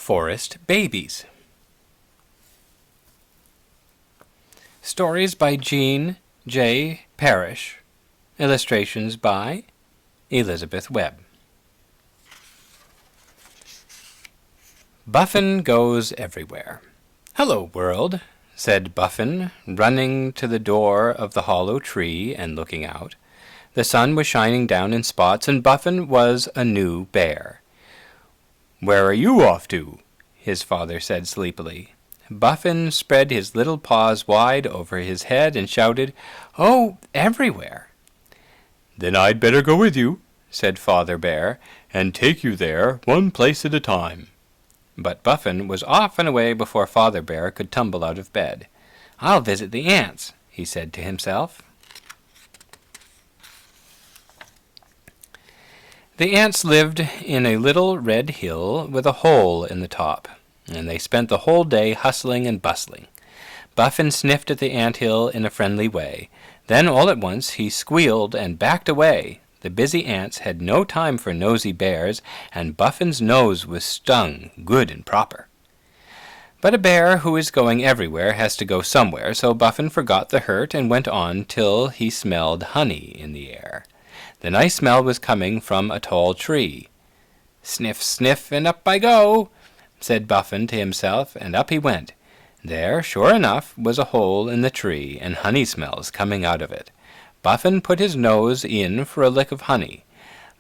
Forest Babies. Stories by Jean J. Parrish. Illustrations by Elizabeth Webb. Buffin Goes Everywhere. "Hello, world," said Buffin, running to the door of the hollow tree and looking out. The sun was shining down in spots, and Buffin was a new bear. "Where are you off to?" his father said sleepily. Buffin spread his little paws wide over his head and shouted, "Oh, everywhere." "Then I'd better go with you," said Father Bear, "and take you there one place at a time." But Buffin was off and away before Father Bear could tumble out of bed. "I'll visit the ants," he said to himself. The ants lived in a little red hill with a hole in the top, and they spent the whole day hustling and bustling. Buffin sniffed at the ant hill in a friendly way. Then all at once he squealed and backed away. The busy ants had no time for nosy bears, and Buffin's nose was stung good and proper. But a bear who is going everywhere has to go somewhere, so Buffin forgot the hurt and went on till he smelled honey in the air. The nice smell was coming from a tall tree. "Sniff, sniff, and up I go," said Buffin to himself, and up he went. There, sure enough, was a hole in the tree, and honey smells coming out of it. Buffin put his nose in for a lick of honey,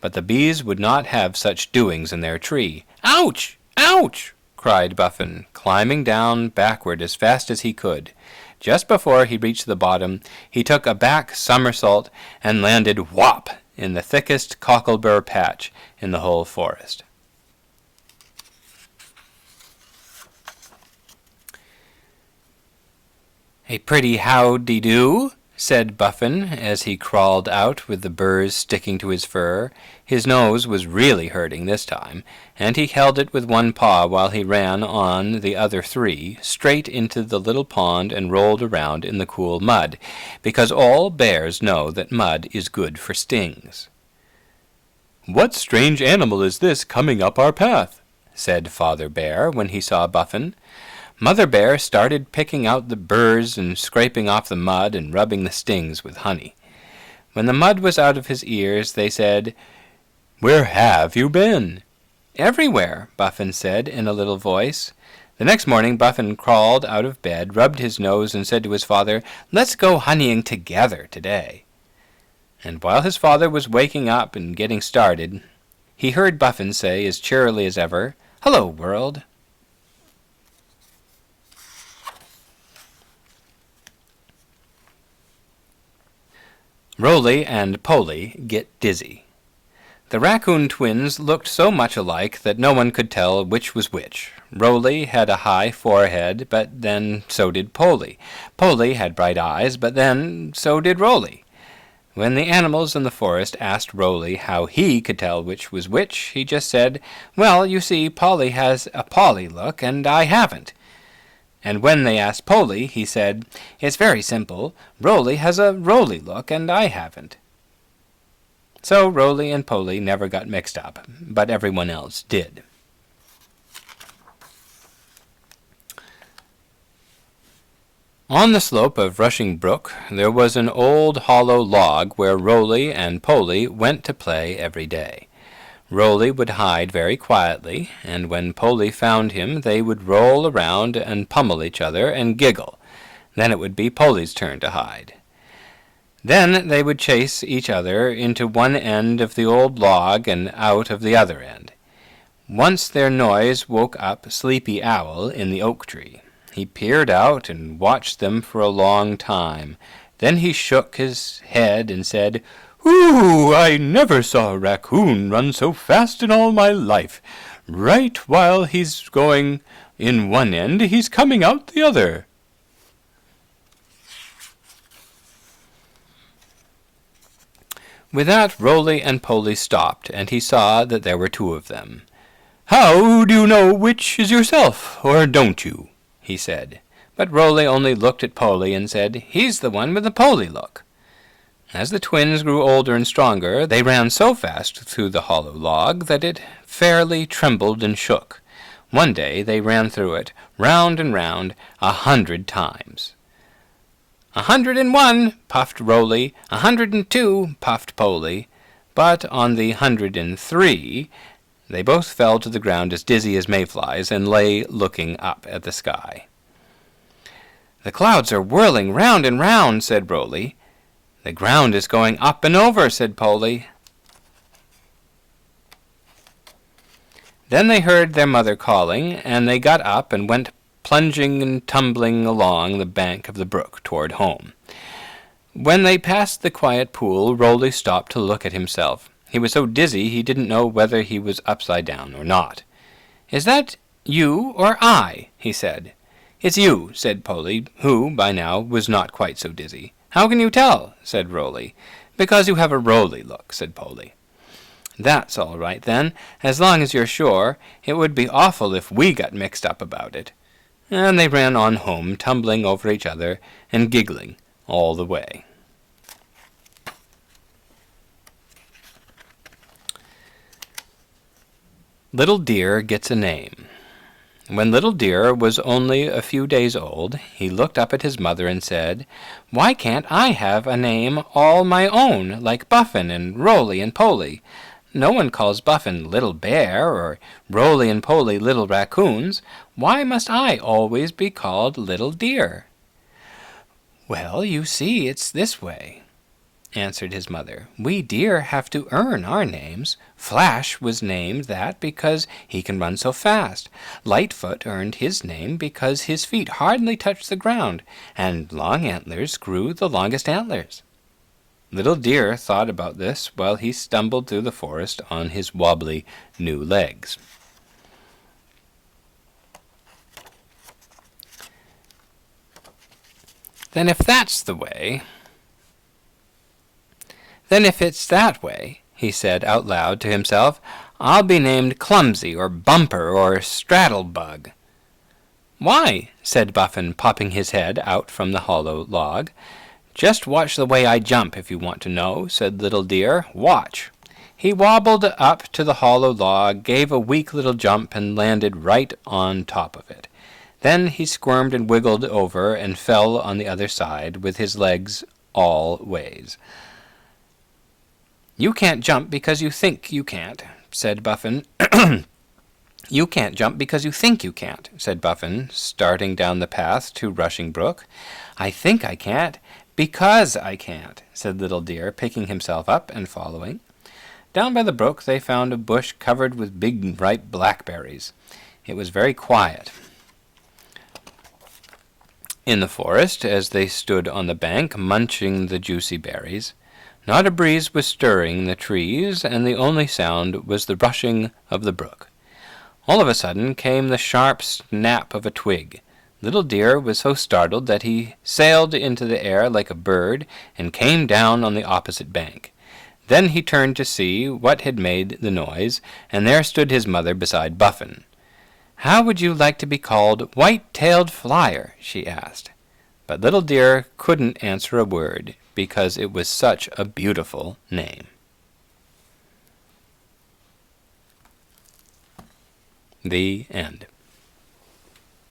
but the bees would not have such doings in their tree. "Ouch! Ouch!" cried Buffin, climbing down backward as fast as he could. Just before he reached the bottom, he took a back somersault and landed whop in the thickest cocklebur patch in the whole forest. "A pretty howdy-do," said Buffin as he crawled out with the burrs sticking to his fur. His nose was really hurting this time, and he held it with one paw while he ran on the other three straight into the little pond and rolled around in the cool mud, because all bears know that mud is good for stings. "What strange animal is this coming up our path?" said Father Bear when he saw Buffin. Mother Bear started picking out the burrs and scraping off the mud and rubbing the stings with honey. When the mud was out of his ears, they said, "Where have you been?" "Everywhere," Buffin said in a little voice. The next morning Buffin crawled out of bed, rubbed his nose, and said to his father, "Let's go honeying together today." And while his father was waking up and getting started, he heard Buffin say as cheerily as ever, "Hello, world." Roly and Poly Get Dizzy. The raccoon twins looked so much alike that no one could tell which was which. Roly had a high forehead, but then so did Poly. Poly had bright eyes, but then so did Roly. When the animals in the forest asked Roly how he could tell which was which, he just said, "Well, you see, Polly has a Polly look, and I haven't." And when they asked Poly, he said, "It's very simple. Roly has a Roly look, and I haven't." So Roly and Poly never got mixed up, but everyone else did. On the slope of Rushing Brook there was an old hollow log where Roly and Poly went to play every day. Roly would hide very quietly, and when Poly found him they would roll around and pummel each other and giggle. Then it would be Poly's turn to hide. Then they would chase each other into one end of the old log and out of the other end. Once their noise woke up Sleepy Owl in the oak tree. He peered out and watched them for a long time. Then he shook his head and said, "Ooh, I never saw a raccoon run so fast in all my life. Right while he's going in one end, he's coming out the other." With that, Roly and Poly stopped, and he saw that there were two of them. "How do you know which is yourself, or don't you?" he said. But Roly only looked at Poly and said, "He's the one with the Poly look." As the twins grew older and stronger, they ran so fast through the hollow log that it fairly trembled and shook. One day they ran through it, round and round, 100 times. 101, puffed Rolly. 102, puffed Polly. But on the 103, they both fell to the ground as dizzy as mayflies, and lay looking up at the sky. "The clouds are whirling round and round," said Rolly. "The ground is going up and over," said Polly. Then they heard their mother calling, and they got up and went plunging and tumbling along the bank of the brook toward home. When they passed the quiet pool, Rolly stopped to look at himself. He was so dizzy he didn't know whether he was upside down or not. "Is that you or I?" he said. "It's you," said Polly, who, by now, was not quite so dizzy. "How can you tell?" said Rolly. "Because you have a Rolly look," said Polly. "That's all right, then, as long as you're sure. It would be awful if we got mixed up about it." And they ran on home, tumbling over each other and giggling all the way. Little Deer Gets a Name. When Little Deer was only a few days old, he looked up at his mother and said, "Why can't I have a name all my own, like Buffin and Rolly and Polly? No one calls Buffin Little Bear, or Rolly and Polly Little Raccoons. Why must I always be called Little Deer?" "Well, you see, it's this way," answered his mother. "We deer have to earn our names. Flash was named that because he can run so fast. Lightfoot earned his name because his feet hardly touched the ground, and Long Antlers grew the longest antlers." Little Deer thought about this while he stumbled through the forest on his wobbly new legs. Then if it's that way, he said out loud to himself, "I'll be named Clumsy or Bumper or Straddlebug." "Why?" said Buffin, popping his head out from the hollow log. "Just watch the way I jump, if you want to know," said Little Deer. "Watch." He wobbled up to the hollow log, gave a weak little jump, and landed right on top of it. Then he squirmed and wiggled over and fell on the other side with his legs all ways. "You can't jump because you think you can't," said Buffin. "You can't jump because you think you can't," said Buffin, starting down the path to Rushing Brook. "I think I can't because I can't," said Little Deer, picking himself up and following. Down by the brook they found a bush covered with big ripe blackberries. It was very quiet. In the forest, as they stood on the bank munching the juicy berries, not a breeze was stirring the trees, and the only sound was the rushing of the brook. All of a sudden came the sharp snap of a twig. Little Deer was so startled that he sailed into the air like a bird and came down on the opposite bank. Then he turned to see what had made the noise, and there stood his mother beside Buffin. "How would you like to be called White-tailed Flyer?" she asked. But Little Deer couldn't answer a word, because it was such a beautiful name. The end.